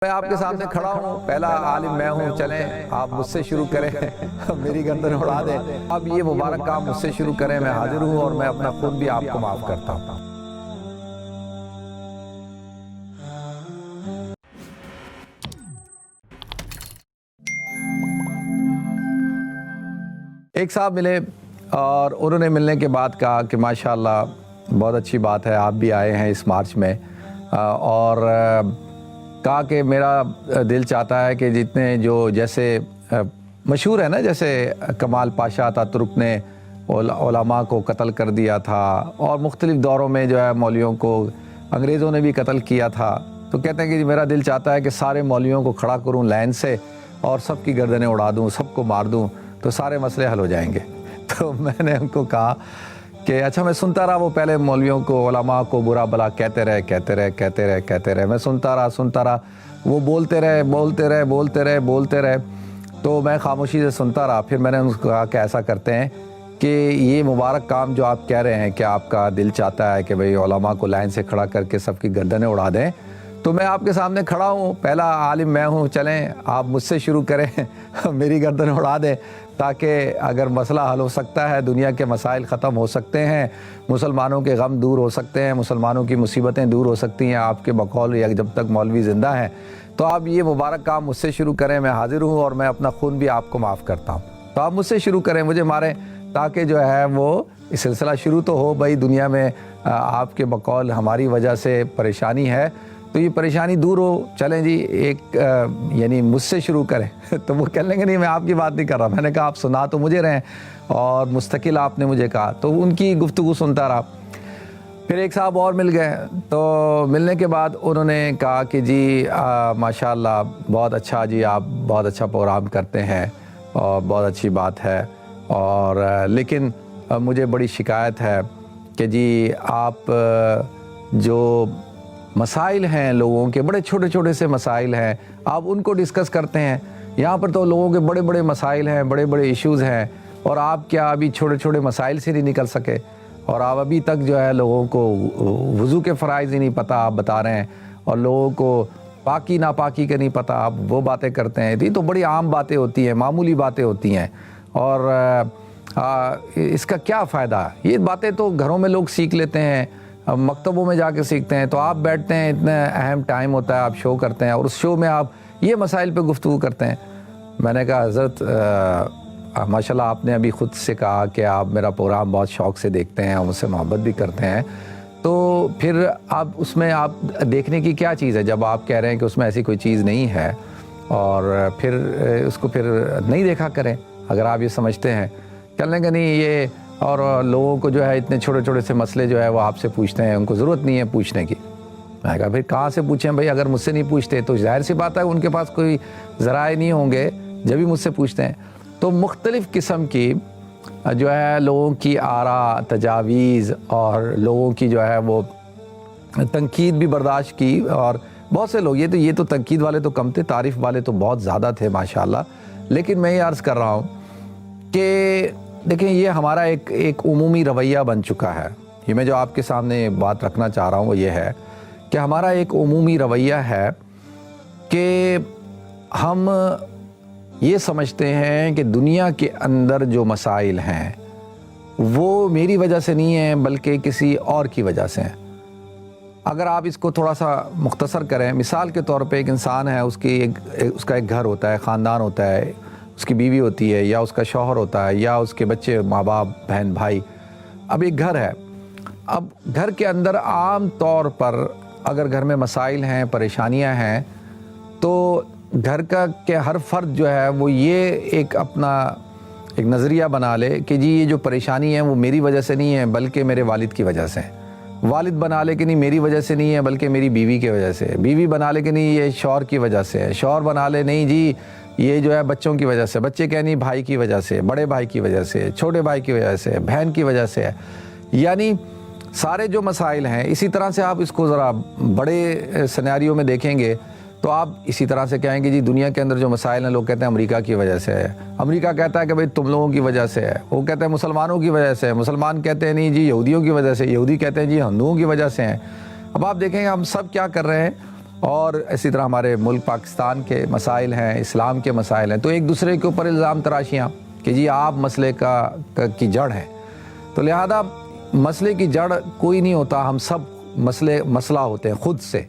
میں آپ کے سامنے کھڑا ہوں، پہلا عالم میں ہوں، چلیں آپ مجھ سے شروع کریں، میری گردن اڑا دیں۔ اب یہ مبارک کام مجھ سے شروع کریں، میں حاضر ہوں اور میں اپنا خود بھی آپ کو معاف کرتا ہوں۔ ایک صاحب ملے اور انہوں نے ملنے کے بعد کہا کہ ماشاءاللہ بہت اچھی بات ہے، آپ بھی آئے ہیں اس مارچ میں، اور کہا کہ میرا دل چاہتا ہے کہ جتنے جو جیسے مشہور ہے نا، جیسے کمال پاشا اتاترک نے علماء کو قتل کر دیا تھا اور مختلف دوروں میں جو ہے مولویوں کو انگریزوں نے بھی قتل کیا تھا، تو کہتے ہیں کہ میرا دل چاہتا ہے کہ سارے مولویوں کو کھڑا کروں لائن سے اور سب کی گردنیں اڑا دوں، سب کو مار دوں، تو سارے مسئلے حل ہو جائیں گے۔ تو میں نے ان کو کہا کہ اچھا، میں سنتا رہا، وہ پہلے مولویوں کو علماء کو برا بلا کہتے رہے، میں سنتا رہا، وہ بولتے رہے، تو میں خاموشی سے سنتا رہا۔ پھر میں نے ان کو کہا کہ ایسا کرتے ہیں کہ یہ مبارک کام جو آپ کہہ رہے ہیں کہ آپ کا دل چاہتا ہے کہ بھئی علماء کو لائن سے کھڑا کر کے سب کی گردنیں اڑا دیں، تو میں آپ کے سامنے کھڑا ہوں، پہلا عالم میں ہوں، چلیں آپ مجھ سے شروع کریں، میری گردن اڑا دیں، تاکہ اگر مسئلہ حل ہو سکتا ہے، دنیا کے مسائل ختم ہو سکتے ہیں، مسلمانوں کے غم دور ہو سکتے ہیں، مسلمانوں کی مصیبتیں دور ہو سکتی ہیں آپ کے بقول، یا جب تک مولوی زندہ ہیں، تو آپ یہ مبارک کام مجھ سے شروع کریں، میں حاضر ہوں اور میں اپنا خون بھی آپ کو معاف کرتا ہوں، تو آپ مجھ سے شروع کریں، مجھے ماریں، تاکہ جو ہے وہ سلسلہ شروع تو ہو۔ بھائی دنیا میں آپ کے بقول ہماری وجہ سے پریشانی ہے، تو یہ پریشانی دور ہو، چلیں جی ایک یعنی مجھ سے شروع کریں۔ تو وہ کہنے لگے نہیں، میں آپ کی بات نہیں کر رہا، میں نے کہا آپ سنا تو مجھے رہیں، اور مستقل آپ نے مجھے کہا، تو ان کی گفتگو سنتا رہا۔ پھر ایک صاحب اور مل گئے، تو ملنے کے بعد انہوں نے کہا کہ جی ماشاءاللہ بہت اچھا، جی آپ بہت اچھا پروگرام کرتے ہیں اور بہت اچھی بات ہے، اور لیکن مجھے بڑی شکایت ہے کہ جی آپ جو مسائل ہیں لوگوں کے، بڑے چھوٹے چھوٹے سے مسائل ہیں، آپ ان کو ڈسکس کرتے ہیں، یہاں پر تو لوگوں کے بڑے بڑے مسائل ہیں، بڑے بڑے ایشوز ہیں، اور آپ کیا ابھی چھوٹے چھوٹے مسائل سے نہیں نکل سکے، اور آپ ابھی تک جو ہے لوگوں کو وضو کے فرائض ہی نہیں پتہ آپ بتا رہے ہیں، اور لوگوں کو پاکی ناپاکی کا نہیں پتہ، آپ وہ باتیں کرتے ہیں۔ یہ تو بڑی عام باتیں ہوتی ہیں، معمولی باتیں ہوتی ہیں، اور اس کا کیا فائدہ؟ یہ باتیں تو گھروں میں لوگ سیکھ لیتے ہیں، مکتبوں میں جا کے سیکھتے ہیں، تو آپ بیٹھتے ہیں، اتنا اہم ٹائم ہوتا ہے، آپ شو کرتے ہیں، اور اس شو میں آپ یہ مسائل پہ گفتگو کرتے ہیں۔ میں نے کہا حضرت ماشاءاللہ آپ نے ابھی خود سے کہا کہ آپ میرا پروگرام بہت شوق سے دیکھتے ہیں اور مجھ سے محبت بھی کرتے ہیں، تو پھر آپ اس میں آپ دیکھنے کی کیا چیز ہے جب آپ کہہ رہے ہیں کہ اس میں ایسی کوئی چیز نہیں ہے، اور پھر اس کو پھر نہیں دیکھا کریں اگر آپ یہ سمجھتے ہیں۔ کہنے کہ نہیں یہ، اور لوگوں کو جو ہے اتنے چھوٹے چھوٹے سے مسئلے جو ہے وہ آپ سے پوچھتے ہیں، ان کو ضرورت نہیں ہے پوچھنے کی۔ میں نے کہا پھر کہاں سے پوچھیں بھائی؟ اگر مجھ سے نہیں پوچھتے تو ظاہر سی بات ہے ان کے پاس کوئی ذرائع نہیں ہوں گے، جب بھی مجھ سے پوچھتے ہیں۔ تو مختلف قسم کی جو ہے لوگوں کی آراء، تجاویز، اور لوگوں کی جو ہے وہ تنقید بھی برداشت کی، اور بہت سے لوگ، یہ تو تنقید والے تو کم تھے، تعریف والے تو بہت زیادہ تھے ماشاءاللہ۔ لیکن میں یہ عرض کر رہا ہوں کہ دیکھیں یہ ہمارا ایک عمومی رویہ بن چکا ہے، یہ میں جو آپ کے سامنے بات رکھنا چاہ رہا ہوں وہ یہ ہے کہ ہمارا ایک عمومی رویہ ہے کہ ہم یہ سمجھتے ہیں کہ دنیا کے اندر جو مسائل ہیں وہ میری وجہ سے نہیں ہیں بلکہ کسی اور کی وجہ سے ہیں۔ اگر آپ اس کو تھوڑا سا مختصر کریں، مثال کے طور پہ ایک انسان ہے، اس کا ایک گھر ہوتا ہے، خاندان ہوتا ہے، اس کی بیوی ہوتی ہے، یا اس کا شوہر ہوتا ہے، یا اس کے بچے، ماں باپ، بہن بھائی۔ اب ایک گھر ہے، اب گھر کے اندر عام طور پر اگر گھر میں مسائل ہیں، پریشانیاں ہیں، تو گھر کا کہ ہر فرد جو ہے وہ یہ اپنا ایک نظریہ بنا لے کہ جی یہ جو پریشانی ہے وہ میری وجہ سے نہیں ہے بلکہ میرے والد کی وجہ سے ہے۔ والد بنا لے کہ نہیں میری وجہ سے نہیں ہے بلکہ میری بیوی کی وجہ سے ہے۔ بیوی بنا لے کہ نہیں یہ شوہر کی وجہ سے ہے۔ شوہر بنا لے نہیں جی یہ جو ہے بچوں کی وجہ سے، بچے کہیں نہیں بھائی کی وجہ سے، بڑے بھائی کی وجہ سے، چھوٹے بھائی کی وجہ سے، بہن کی وجہ سے ہے۔ یعنی سارے جو مسائل ہیں، اسی طرح سے آپ اس کو ذرا بڑے سینیریو میں دیکھیں گے تو آپ اسی طرح سے کہیں گے جی دنیا کے اندر جو مسائل ہیں، لوگ کہتے ہیں امریکہ کی وجہ سے ہے، امریکہ کہتا ہے کہ بھئی تم لوگوں کی وجہ سے ہے، وہ کہتے ہیں مسلمانوں کی وجہ سے ہے، مسلمان کہتے ہیں نہیں جی یہودیوں کی وجہ سے، یہودی کہتے ہیں جی ہندوؤں کی وجہ سے ہیں۔ اب آپ دیکھیں گے ہم سب کیا کر رہے ہیں، اور اسی طرح ہمارے ملک پاکستان کے مسائل ہیں، اسلام کے مسائل ہیں، تو ایک دوسرے کے اوپر الزام تراشیاں کہ جی آپ مسئلے کی جڑ ہیں. تو لہذا مسئلے کی جڑ کوئی نہیں ہوتا، ہم سب مسئلہ ہوتے ہیں خود سے.